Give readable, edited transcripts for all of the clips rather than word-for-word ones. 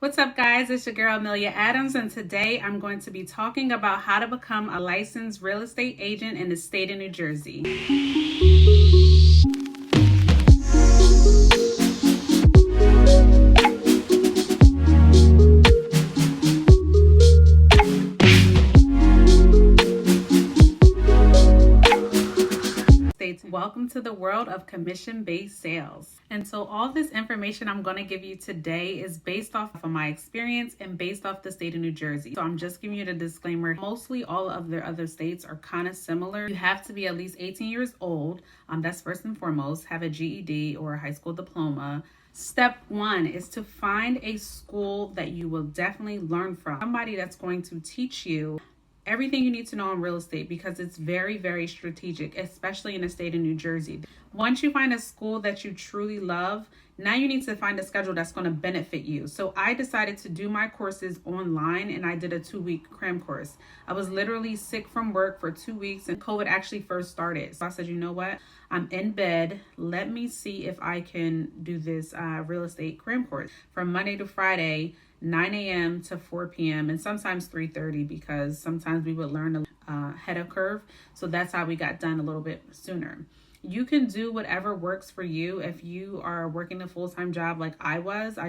What's up, guys? It's your girl Amelia Adams, and today I'm going to be talking about how to become a licensed real estate agent in the state of New Jersey. Welcome to the world of commission-based sales. And so all this information I'm going to give you today is based off of my experience and based off the state of New Jersey. So I'm just giving you the disclaimer. Mostly all of their other states are kind of similar. You have to be at least 18 years old. That's first and foremost. Have a GED or a high school diploma. Step one is to find a school that you will definitely learn from. Somebody that's going to teach you everything you need to know in real estate, because it's very, very strategic, especially in the state of New Jersey. Once you find a school that you truly love, now you need to find a schedule that's going to benefit you. So I decided to do my courses online, and I did a 2-week cram course. I was literally sick from work for 2 weeks, and COVID actually first started. So I said, you know what? I'm in bed. Let me see if I can do this real estate cram course from Monday to Friday, 9 a.m. to 4 p.m. and sometimes 3:30, because sometimes we would learn ahead of curve. So that's how we got done a little bit sooner. You can do whatever works for you. If you are working a full-time job like I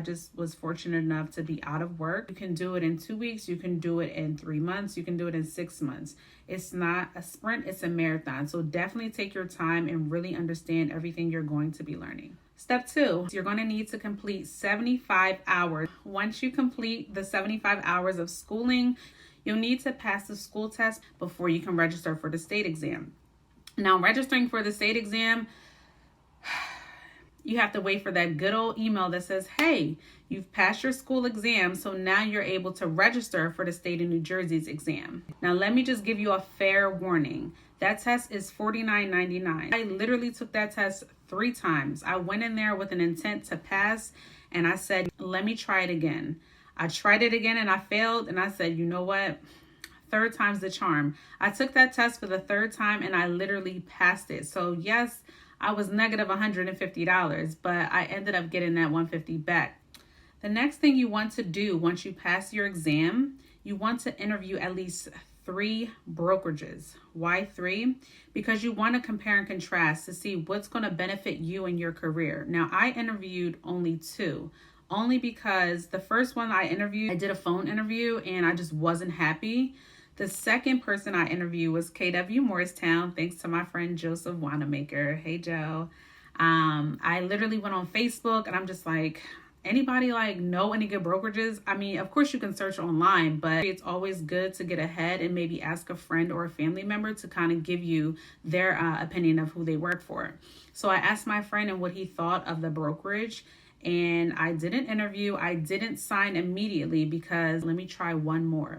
just was fortunate enough to be out of work. You can do it in 2 weeks. You can do it in 3 months. You can do it in 6 months. It's not a sprint, it's a marathon. So definitely take your time and really understand everything you're going to be learning. Step 2, you're going to need to complete 75 hours. Once you complete the 75 hours of schooling, you'll need to pass the school test before you can register for the state exam. Now, registering for the state exam, you have to wait for that good old email that says, hey, you've passed your school exam, so now you're able to register for the state of New Jersey's exam. Now, let me just give you a fair warning. That test is $49.99. I literally took that test 3 times. I went in there with an intent to pass, and I said, let me try it again. I tried it again and I failed, and I said, you know what? 3rd time's the charm. I took that test for the 3rd time and I literally passed it. So yes, I was negative $150, but I ended up getting that $150 back. The next thing you want to do once you pass your exam, you want to interview at least 3 brokerages. Why 3? Because you want to compare and contrast to see what's going to benefit you in your career. Now, I interviewed only 2. Only because the first one I interviewed, I did a phone interview and I just wasn't happy. The second person I interviewed was KW Morristown, thanks to my friend Joseph Wanamaker. Hey, Joe. I literally went on Facebook and I'm just like, anybody know any good brokerages? I mean, of course you can search online, but it's always good to get ahead and maybe ask a friend or a family member to kind of give you their opinion of who they work for. So I asked my friend and what he thought of the brokerage. And I did an interview. I didn't sign immediately because let me try one more.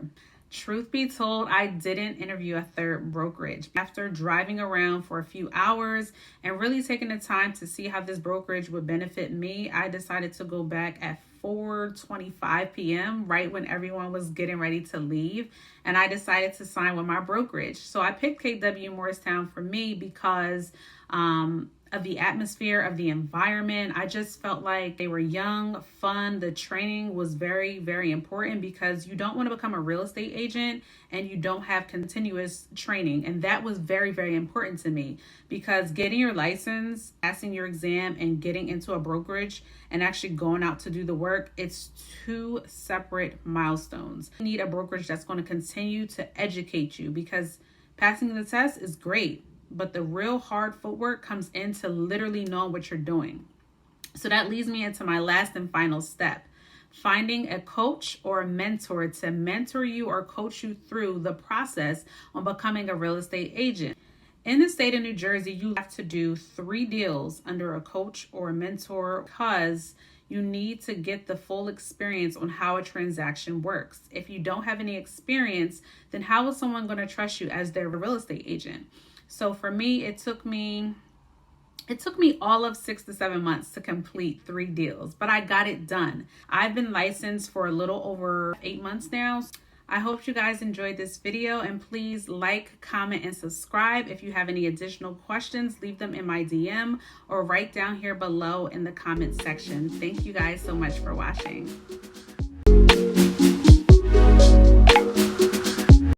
Truth be told, I didn't interview a 3rd brokerage. After driving around for a few hours and really taking the time to see how this brokerage would benefit me, I decided to go back at 4:25 p.m., right when everyone was getting ready to leave. And I decided to sign with my brokerage. So I picked KW Morristown for me because of the atmosphere, of the environment. I just felt like they were young, fun. The training was very, very important because you don't want to become a real estate agent and you don't have continuous training. And that was very, very important to me because getting your license, passing your exam, and getting into a brokerage and actually going out to do the work, it's 2 separate milestones. You need a brokerage that's going to continue to educate you, because passing the test is great, but the real hard footwork comes into literally knowing what you're doing. So that leads me into my last and final step, finding a coach or a mentor to mentor you or coach you through the process on becoming a real estate agent. In the state of New Jersey, you have to do 3 deals under a coach or a mentor because you need to get the full experience on how a transaction works. If you don't have any experience, then how is someone going to trust you as their real estate agent? So for me, it took me all of 6 to 7 months to complete 3 deals, but I got it done. I've been licensed for a little over 8 months now. I hope you guys enjoyed this video, and please like, comment, and subscribe. If you have any additional questions, leave them in my DM or right down here below in the comment section. Thank you guys so much for watching.